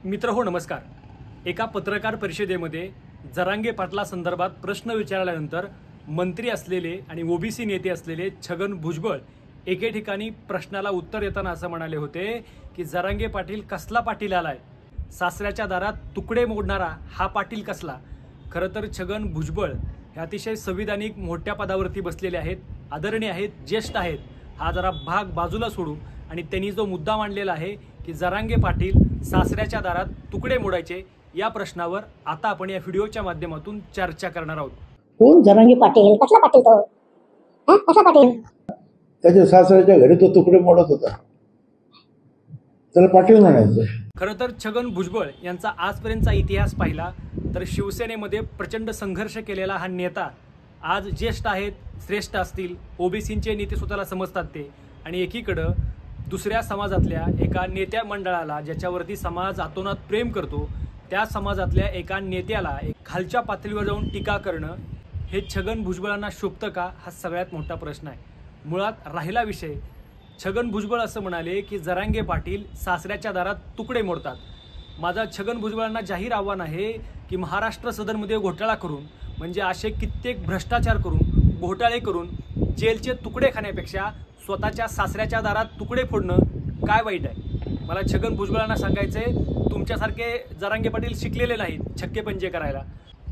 मित्रहो नमस्कार। एका पत्रकार परिषदेमध्ये जरांगे पाटला संदर्भात प्रश्न विचारल्यानंतर मंत्री असलेले आणि ओबीसी नेते असलेले छगन भुजबळ एके ठिकाणी प्रश्नाला उत्तर देताना असं म्हणाले होते की जरांगे पाटील कसला पाटील आलाय, सासऱ्याच्या दारात तुकडे मोडणारा हा पाटील कसला। खरं तर छगन भुजबळ हे अतिशय संविधानिक मोठ्या पदावरती बसलेले आहेत, आदरणीय आहेत, ज्येष्ठ आहेत। हा जरा भाग बाजूला सोडू आणि त्यांनी जो मुद्दा मांडलेला आहे की जरांगे पाटील सासऱ्याच्या दारात तुकडे मोडायचे, या प्रश्नावर आता आपण या व्हिडिओच्या माध्यमातून चर्चा करणार आहोत। कोण जरांगे पाटील, कसला पाटील तो? कसा पाटील? त्याच्या सासऱ्याच्या घरी तो तुकडे मोडत होता, त्याला पाटील म्हणायचं। खरं तर छगन भुजबळ यांचा आजपर्यंतचा इतिहास पाहिला तर शिवसेनेमध्ये प्रचंड संघर्ष केलेला हा नेता आज ज्येष्ठ आहेत, श्रेष्ठ असतील, ओबीसींचे नेते स्वतःला समजतात ते, आणि एकीकडं दुसऱ्या समाजातल्या एका नेत्या मंडळाला ज्याच्यावरती समाज आतोनात प्रेम करतो त्या समाजातल्या एका नेत्याला एक खालच्या पातळीवर जाऊन टीका करणं हे छगन भुजबळांना शोभतं का, हा सगळ्यात मोठा प्रश्न आहे। मुळात राहिला विषय, छगन भुजबळ असं म्हणाले की जरांगे पाटील सासऱ्याच्या दारात तुकडे मोडतात। माझा छगन भुजबळांना जाहीर आव्हान आहे की महाराष्ट्र सदनमध्ये घोटाळा करून, म्हणजे असे कित्येक भ्रष्टाचार करून, घोटाळे करून जेलचे तुकडे खाण्यापेक्षा स्वतःच्या सासऱ्याच्या दारात तुकडे फोडणं काय वाईट आहे। मला छगन भुजबळांना सांगायचंय, तुमच्यासारखे जरांगे पाटील शिकलेले नाहीत छक्के पंजे करायला।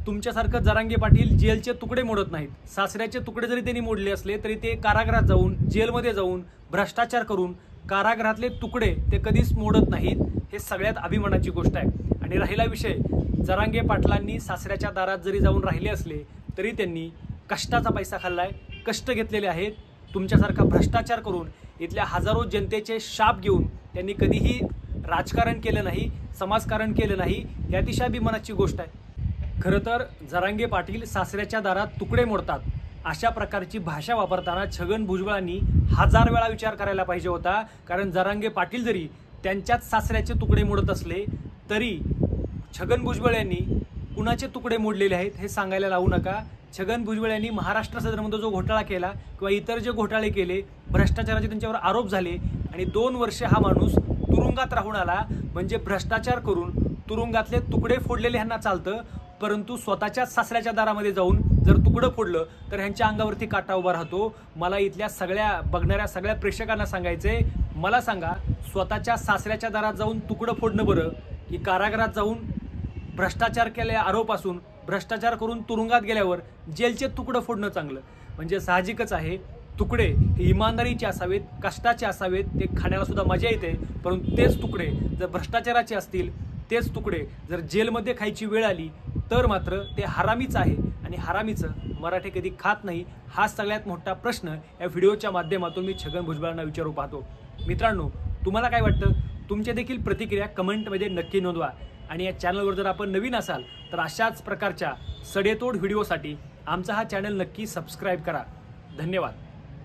तुमच्यासारखं जरांगे पाटील जेलचे तुकडे मोडत नाहीत। सासऱ्याचे तुकडे जरी त्यांनी मोडले असले तरी ते कारागृहात जाऊन, जेलमध्ये जाऊन भ्रष्टाचार करून कारागृहातले तुकडे ते कधीच मोडत नाहीत। हे सगळ्यात अभिमानाची गोष्ट आहे। आणि राहिला विषय, जरांगे पाटलांनी सासऱ्याच्या दारात जरी जाऊन राहिले असले तरी त्यांनी कष्टाचा पैसा खाल्लाय, कष्ट घेतलेले आहेत। तुमच्यासारखा भ्रष्टाचार करून इथल्या हजारो जनतेचे शाप घेऊन त्यांनी कधीही राजकारण केलं नाही, समाजकारण केलं नाही। ही अतिशय अभिमानाची गोष्ट आहे। खरं तर जरांगे पाटील सासऱ्याच्या दारात तुकडे मोडतात अशा प्रकारची भाषा वापरताना छगन भुजबळांनी 1000 वेळा विचार करायला पाहिजे होता। कारण जरांगे पाटील जरी त्यांच्याच सासऱ्याचे तुकडे मोडत असले तरी छगन भुजबळ यांनी कुणाचे तुकडे मोडलेले आहेत हे सांगायला लावू नका। छगन भुजबळ यांनी महाराष्ट्र सदनामध्ये जो घोटाळा केला किंवा इतर जे घोटाळे केले, भ्रष्टाचाराचे त्यांच्यावर आरोप झाले आणि 2 वर्ष हा माणूस तुरुंगात राहून आला, म्हणजे भ्रष्टाचार करून तुरुंगातले तुकडे फोडलेले ह्यांना चालतं, परंतु स्वतःच्याच सासऱ्याच्या दारामध्ये जाऊन जर तुकडं फोडलं तर ह्यांच्या अंगावरती काटा उभा राहतो। मला इथल्या सगळ्या बघणाऱ्या सगळ्या प्रेक्षकांना सांगायचंय, मला सांगा, स्वतःच्या सासऱ्याच्या दारात जाऊन तुकडं फोडणं बरं की कारागृहात जाऊन भ्रष्टाचार केल्या आरोपासून भ्रष्टाचार करून तुरुंगात गेल्यावर जेलचे तुकडं फोडणं चांगलं? म्हणजे साहजिकच आहे, तुकडे हे इमानदारीचे असावेत, कष्टाचे असावेत, ते खाण्याला सुद्धा मजा येते, परंतु तेच तुकडे जर भ्रष्टाचाराचे असतील, तेच तुकडे जर जेलमध्ये खायची वेळ आली तर मात्र ते हरामीच आहे। आणि हरामीचं मराठी कधी खात नाही, हा सगळ्यात मोठा प्रश्न या व्हिडिओच्या माध्यमातून मी छगन भुजबळांना विचारू पाहतो। मित्रांनो, तुम्हाला काय वाटतं? तुमच्या देखील प्रतिक्रिया कमेंटमध्ये नक्की नोंदवा। आणि या चॅनलवर जर आपण नवीन असाल तर अशाच प्रकारच्या सडेतोड व्हिडिओसाठी आमचा हा चॅनल नक्की सबस्क्राईब करा। धन्यवाद।